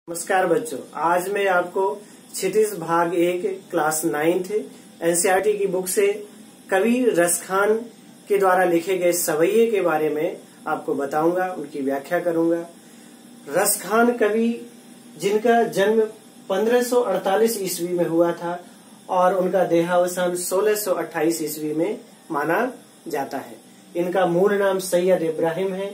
नमस्कार बच्चों, आज मैं आपको क्षितिज भाग 1 क्लास 9th एनसीईआरटी की बुक से कवि रसखान के द्वारा लिखे गए सवैये के बारे में आपको बताऊंगा, उनकी व्याख्या करूंगा। रसखान कवि जिनका जन्म 1548 ईस्वी में हुआ था और उनका देहावसान 1628 ईस्वी में माना जाता है। इनका मूल नाम सैयद इब्राहिम है।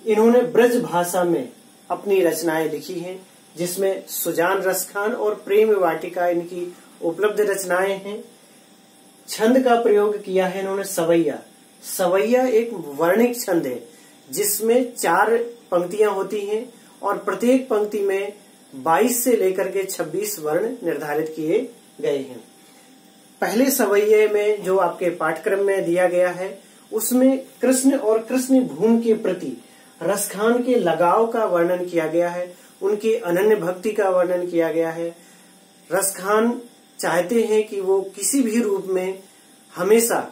इन्होंने ब्रज भाषा में अपनी रचनाएं लिखी हैं, जिसमें सुजान रसखान और प्रेम वाटिका इनकी उपलब्ध रचनाएं हैं। छंद का प्रयोग किया है इन्होंने सवैया। सवैया एक वर्णिक छंद है जिसमें 4 पंक्तियां होती हैं और प्रत्येक पंक्ति में 22 से लेकर के 26 वर्ण निर्धारित किए गए हैं। पहले सवैये में जो आपके पाठ्यक्रम में दिया गया है उसमें कृष्ण और कृष्ण भूमि के प्रति रसखान के लगाव का वर्णन किया गया है, उनकी अनन्य भक्ति का वर्णन किया गया है। रसखान चाहते हैं कि वो किसी भी रूप में हमेशा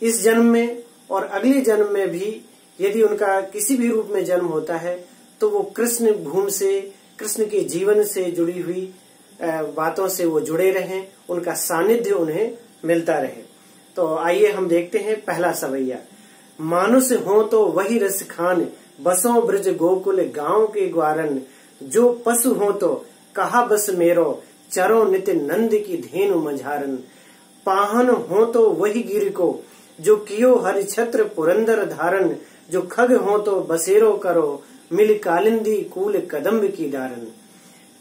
इस जन्म में और अगले जन्म में भी यदि उनका किसी भी रूप में जन्म होता है तो वो कृष्ण भूमि से, कृष्ण के जीवन से जुड़ी हुई बातों से वो जुड़े रहें, उनका सानिध्य उन्हें मिलता रहे। तो आइए हम देखते हैं पहला सवैया। मानुष हो तो वही रसखान, बसों ब्रज गोकुल गांव के ग्वारन, जो पशु हो तो कहा बस मेरो, चरो नित नंद की धेनु मझारन। पाहन हो तो वही गिर को, जो कियो हरि छत्र पुरंदर धारन, जो खग हो तो बसेरो करो, मिल कालिंदी कूल कदम्ब की दारन।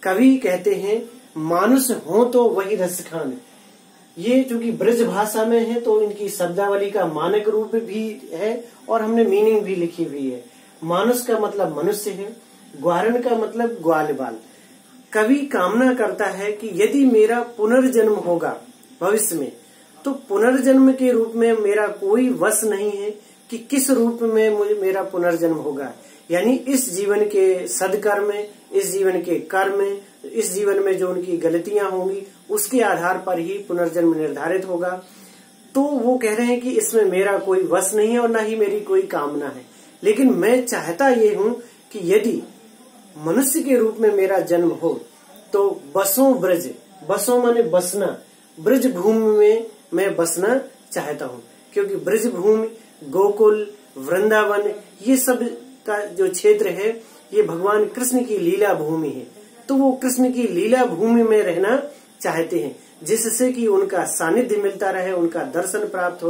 कवि कहते हैं मानुष हो तो वही रसखान। ये चूंकि ब्रज भाषा में है तो इनकी शब्दावली का मानक रूप भी है और हमने मीनिंग भी लिखी हुई है। मानुष का मतलब मनुष्य है, ग्वारन का मतलब ग्वाल बाल। कवि कामना करता है कि यदि मेरा पुनर्जन्म होगा भविष्य में तो पुनर्जन्म के रूप में मेरा कोई वश नहीं है कि किस रूप में मुझे मेरा पुनर्जन्म होगा। यानी इस जीवन के सदकर्म, इस जीवन के कर्म, इस जीवन में जो उनकी गलतियां होंगी उसके आधार पर ही पुनर्जन्म निर्धारित होगा। तो वो कह रहे हैं कि इसमें मेरा कोई वश नहीं है और न ही मेरी कोई कामना है, लेकिन मैं चाहता ये हूं कि यदि मनुष्य के रूप में मेरा जन्म हो तो बसों ब्रज, बसों माने बसना, ब्रज भूमि में मैं बसना चाहता हूं, क्योंकि ब्रज भूमि, गोकुल, वृंदावन, ये सब का जो क्षेत्र है ये भगवान कृष्ण की लीला भूमि है। तो वो कृष्ण की लीला भूमि में रहना चाहते हैं, जिससे कि उनका सानिध्य मिलता रहे, उनका दर्शन प्राप्त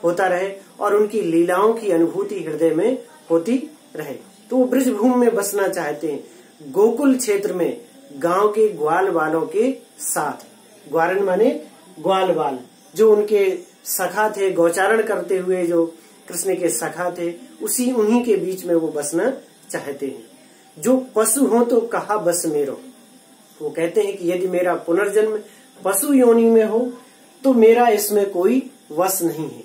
होता रहे और उनकी लीलाओं की अनुभूति हृदय में होती रहे। तो वो ब्रज भूमि में बसना चाहते हैं, गोकुल क्षेत्र में, गांव के ग्वाल बालों के साथ। ग्वारन माने ग्वाल बाल, जो उनके सखा थे, गौचारण करते हुए जो कृष्ण के सखा थे, उन्हीं के बीच में वो बसना चाहते हैं। जो पशु हो तो कहा बस मेरो, वो कहते हैं कि यदि मेरा पुनर्जन्म पशु योनि में हो तो मेरा इसमें कोई वश नहीं है।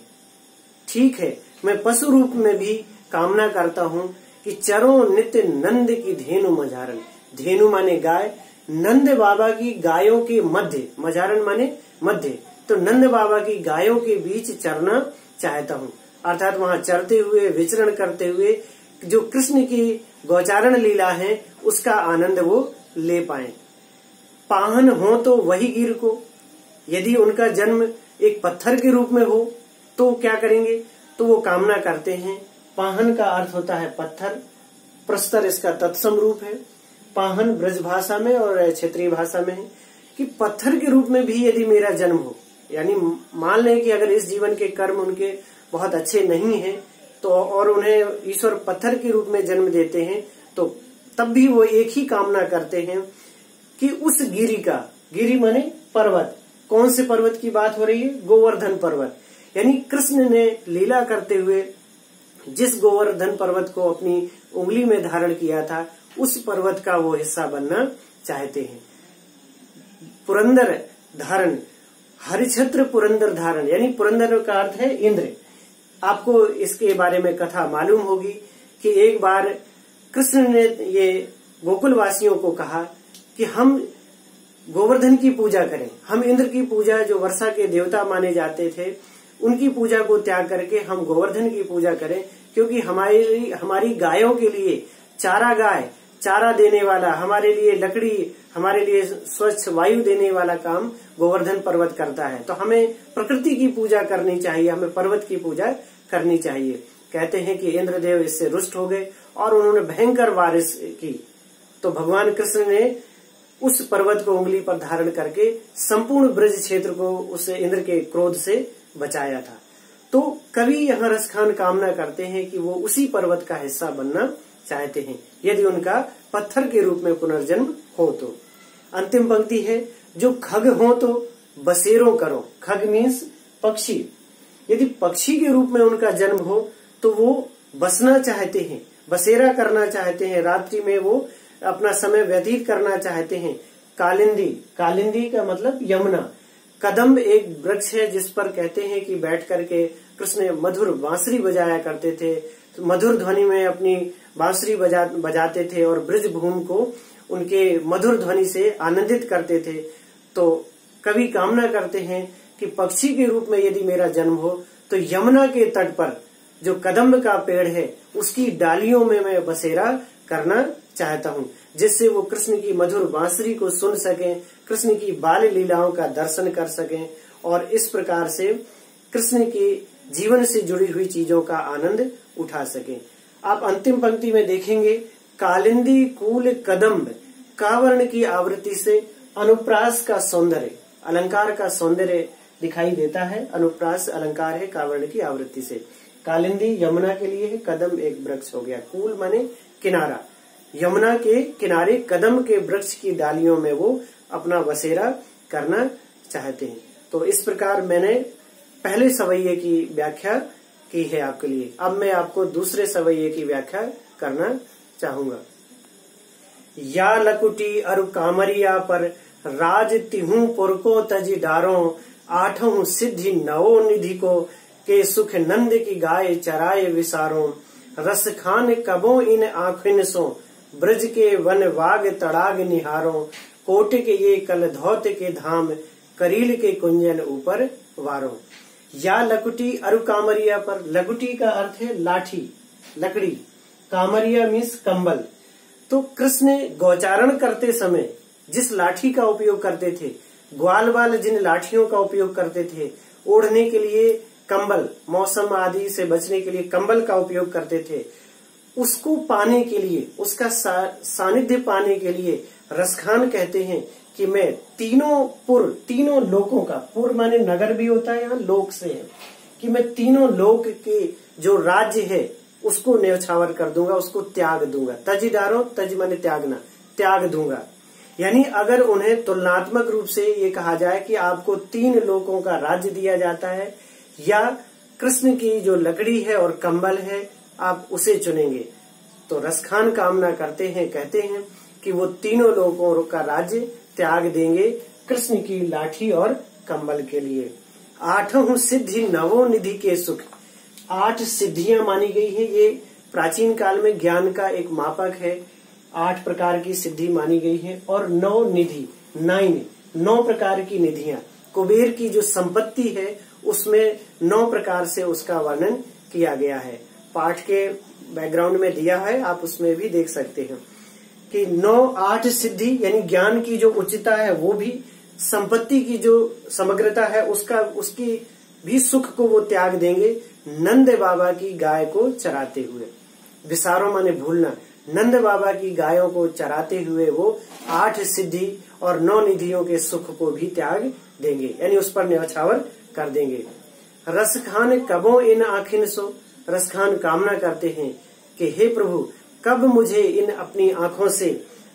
ठीक है, मैं पशु रूप में भी कामना करता हूँ कि चरो नित्य नंद की धेनु मझारन। धेनु माने गाय, नंद बाबा की गायों के मध्य, मझारन माने मध्य, तो नंद बाबा की गायों के बीच चरना चाहता हूँ। अर्थात वहाँ चरते हुए, विचरण करते हुए जो कृष्ण की गौचारण लीला है उसका आनंद वो ले पाए। पाहन हो तो वही गिर को, यदि उनका जन्म एक पत्थर के रूप में हो तो क्या करेंगे, तो वो कामना करते हैं। पाहन का अर्थ होता है पत्थर, प्रस्तर इसका तत्सम रूप है। पाहन ब्रज भाषा में और क्षेत्रीय भाषा में है कि पत्थर के रूप में भी यदि मेरा जन्म हो, यानी मान लें कि अगर इस जीवन के कर्म उनके बहुत अच्छे नहीं हैं तो और उन्हें ईश्वर पत्थर के रूप में जन्म देते हैं तो तब भी वो एक ही कामना करते हैं कि उस गिरि का, गिरि माने पर्वत, कौन से पर्वत की बात हो रही है, गोवर्धन पर्वत। यानी कृष्ण ने लीला करते हुए जिस गोवर्धन पर्वत को अपनी उंगली में धारण किया था उस पर्वत का वो हिस्सा बनना चाहते हैं। पुरंदर धारण, हरिछत्र पुरंदर धारण, यानी पुरंदर का अर्थ है इंद्र। आपको इसके बारे में कथा मालूम होगी कि एक बार कृष्ण ने ये गोकुल वासियों को कहा कि हम गोवर्धन की पूजा करें, हम इंद्र की पूजा, जो वर्षा के देवता माने जाते थे, उनकी पूजा को त्याग करके हम गोवर्धन की पूजा करें, क्योंकि हमारी गायों के लिए चारा गाय चारा देने वाला, हमारे लिए लकड़ी, हमारे लिए स्वच्छ वायु देने वाला काम गोवर्धन पर्वत करता है। तो हमें प्रकृति की पूजा करनी चाहिए, हमें पर्वत की पूजा करनी चाहिए। कहते हैं कि इंद्रदेव इससे रुष्ट हो गए और उन्होंने भयंकर बारिश की। तो भगवान कृष्ण ने उस पर्वत को उंगली पर धारण करके संपूर्ण ब्रज क्षेत्र को उस इंद्र के क्रोध से बचाया था। तो कवि यहाँ रसखान कामना करते हैं कि वो उसी पर्वत का हिस्सा बनना चाहते हैं, यदि उनका पत्थर के रूप में पुनर्जन्म हो तो। अंतिम पंक्ति है, जो खग हो तो बसेरों करो। खग मीन्स पक्षी। यदि पक्षी के रूप में उनका जन्म हो तो वो बसना चाहते हैं, बसेरा करना चाहते हैं, रात्रि में वो अपना समय व्यतीत करना चाहते हैं। कालिंदी, कालिंदी का मतलब यमुना। कदम्ब एक वृक्ष है जिस पर कहते हैं कि बैठ करके कृष्ण मधुर बांसुरी बजाया करते थे, तो मधुर ध्वनि में अपनी बांसुरी बजाते थे और ब्रज भूमि को उनके मधुर ध्वनि से आनंदित करते थे। तो कवि कामना करते हैं कि पक्षी के रूप में यदि मेरा जन्म हो तो यमुना के तट पर जो कदम्ब का पेड़ है उसकी डालियों में मैं बसेरा करना चाहता हूँ, जिससे वो कृष्ण की मधुर बांसुरी को सुन सकें, कृष्ण की बाल लीलाओं का दर्शन कर सकें और इस प्रकार से कृष्ण के जीवन से जुड़ी हुई चीजों का आनंद उठा सकें। आप अंतिम पंक्ति में देखेंगे, कालिंदी कूल कदम्ब, कावर्ण की आवृत्ति से अनुप्रास का सौंदर्य, अलंकार का सौंदर्य दिखाई देता है। अनुप्रास अलंकार है कावर्ण की आवृत्ति से। कालिंदी यमुना के लिए है, कदम एक वृक्ष हो गया, कूल माने किनारा। यमुना के किनारे कदम के वृक्ष की डालियों में वो अपना बसेरा करना चाहते हैं। तो इस प्रकार मैंने पहले सवैये की व्याख्या की है आपके लिए। अब मैं आपको दूसरे सवैये की व्याख्या करना चाहूंगा। या लकुटी अरु कामरिया पर राज तिहू पुर को तजी डारो, आठों सिद्धि नवो निधि को के सुख नंद की गाय चराए विसारो। रस खान कबो इन आँखिन सो, ब्रज के वन वाग तड़ाग निहारो। कोट के ये कल धौत के धाम, करील के कुंजन ऊपर वारो। या लकुटी अरु कामरिया पर, लकुटी का अर्थ है लाठी, लकड़ी। कामरिया मीन्स कंबल। तो कृष्ण गोचारण करते समय जिस लाठी का उपयोग करते थे, ग्वाल वाल जिन लाठियों का उपयोग करते थे, ओढ़ने के लिए कंबल, मौसम आदि से बचने के लिए कंबल का उपयोग करते थे, उसको पाने के लिए, उसका सानिध्य पाने के लिए रसखान कहते हैं कि मैं तीनों लोकों का, पुर माने नगर भी होता है, यहाँ लोक से है, कि मैं तीनों लोक के जो राज्य है उसको न्यौछावर कर दूंगा, उसको त्याग दूंगा। तज डारो, तज माने त्यागना, त्याग दूंगा। यानी अगर उन्हें तुलनात्मक रूप से ये कहा जाए कि आपको 3 लोकों का राज्य दिया जाता है या कृष्ण की जो लकड़ी है और कंबल है आप उसे चुनेंगे, तो रसखान कामना करते हैं, कहते हैं कि वो तीनों लोगों का राज्य त्याग देंगे कृष्ण की लाठी और कंबल के लिए। 8 सिद्धि नवो निधि के सुख, 8 सिद्धियां मानी गई है। ये प्राचीन काल में ज्ञान का एक मापक है। 8 प्रकार की सिद्धि मानी गई है और 9 निधि, 9 प्रकार की निधियां। कुबेर की जो संपत्ति है उसमें 9 प्रकार से उसका वर्णन किया गया है। पाठ के बैकग्राउंड में दिया है, आप उसमें भी देख सकते हैं कि 8 सिद्धि यानी ज्ञान की जो उच्चता है वो भी, संपत्ति की जो समग्रता है उसकी भी सुख को वो त्याग देंगे नंद बाबा की गाय को चराते हुए। विसारो माने भूलना, नंद बाबा की गायों को चराते हुए वो 8 सिद्धि और 9 निधियों के सुख को भी त्याग देंगे, यानी उस पर न्यौछावर कर देंगे। रसखान कबो इन आँखिन सो, रसखान कामना करते हैं कि हे प्रभु कब मुझे इन अपनी आंखों से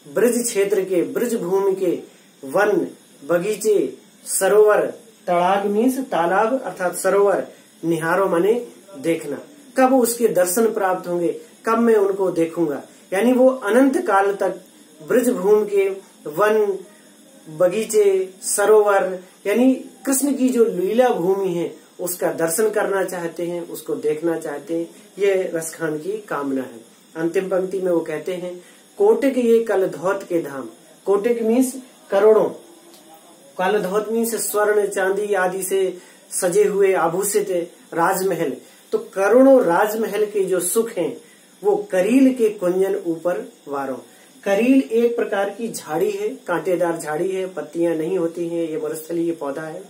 ब्रज क्षेत्र के, ब्रज भूमि के वन, बगीचे, सरोवर, तड़ाग मीन्स तालाब अर्थात सरोवर, निहारो माने देखना, कब उसके दर्शन प्राप्त होंगे, कब मैं उनको देखूंगा। यानी वो अनंत काल तक ब्रज भूमि के वन, बगीचे, सरोवर यानी कृष्ण की जो लीला भूमि है उसका दर्शन करना चाहते हैं, उसको देखना चाहते हैं। ये रसखान की कामना है। अंतिम पंक्ति में वो कहते हैं, कोटिक ये कलधौत के धाम। कोटिक मीन्स करोड़ों, कलधौत मीन्स स्वर्ण चांदी आदि से सजे हुए आभूषित राजमहल। तो करोड़ों राजमहल के जो सुख हैं वो करील के कुंजन ऊपर वारों, करील एक प्रकार की झाड़ी है, कांटेदार झाड़ी है, पत्तियां नहीं होती हैं, ये मरुस्थलीय पौधा है।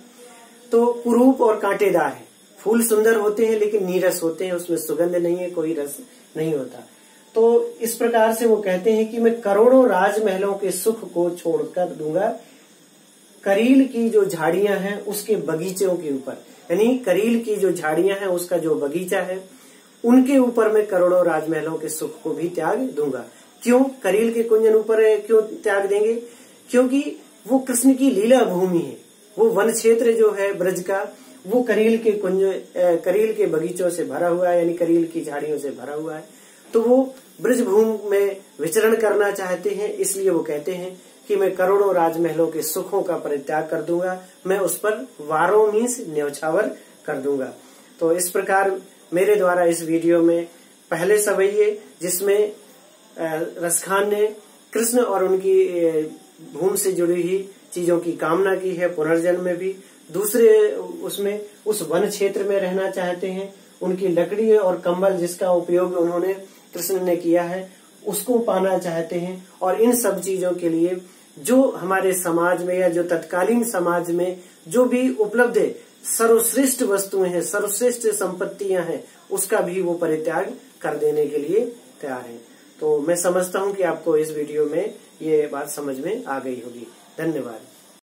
तो कुरूप और कांटेदार है, फूल सुंदर होते हैं लेकिन नीरस होते हैं, उसमें सुगंध नहीं है, कोई रस नहीं होता। तो इस प्रकार से वो कहते हैं कि मैं करोड़ों राजमहलों के सुख को छोड़कर दूंगा करील की जो झाड़ियां हैं उसके बगीचों के ऊपर, यानी करील की जो झाड़ियां हैं उसका जो बगीचा है उनके ऊपर मैं करोड़ों राजमहलों के सुख को भी त्याग दूंगा। क्यों करील के कुंजन ऊपर क्यों त्याग देंगे? क्योंकि वो कृष्ण की लीला भूमि है, वो वन क्षेत्र जो है ब्रज का वो करील के बगीचों से भरा हुआ है, यानी करील की झाड़ियों से भरा हुआ है। तो वो ब्रज भूमि में विचरण करना चाहते हैं, इसलिए वो कहते हैं कि मैं करोड़ों राजमहलों के सुखों का परित्याग कर दूंगा, मैं उस पर वारों मींस न्यौछावर कर दूंगा। तो इस प्रकार मेरे द्वारा इस वीडियो में पहले सवैये जिसमें रसखान ने कृष्ण और उनकी भूमि से जुड़ी हुई चीजों की कामना की है पुनर्जन्म में भी, दूसरे उसमें उस वन क्षेत्र में रहना चाहते हैं, उनकी लकड़ी और कंबल जिसका उपयोग उन्होंने कृष्ण ने किया है उसको पाना चाहते हैं। और इन सब चीजों के लिए जो हमारे समाज में या जो तत्कालीन समाज में जो भी उपलब्ध सर्वश्रेष्ठ वस्तुएं हैं, सर्वश्रेष्ठ संपत्तियां हैं, उसका भी वो परित्याग कर देने के लिए तैयार है। तो मैं समझता हूं कि आपको इस वीडियो में ये बात समझ में आ गई होगी। धन्यवाद।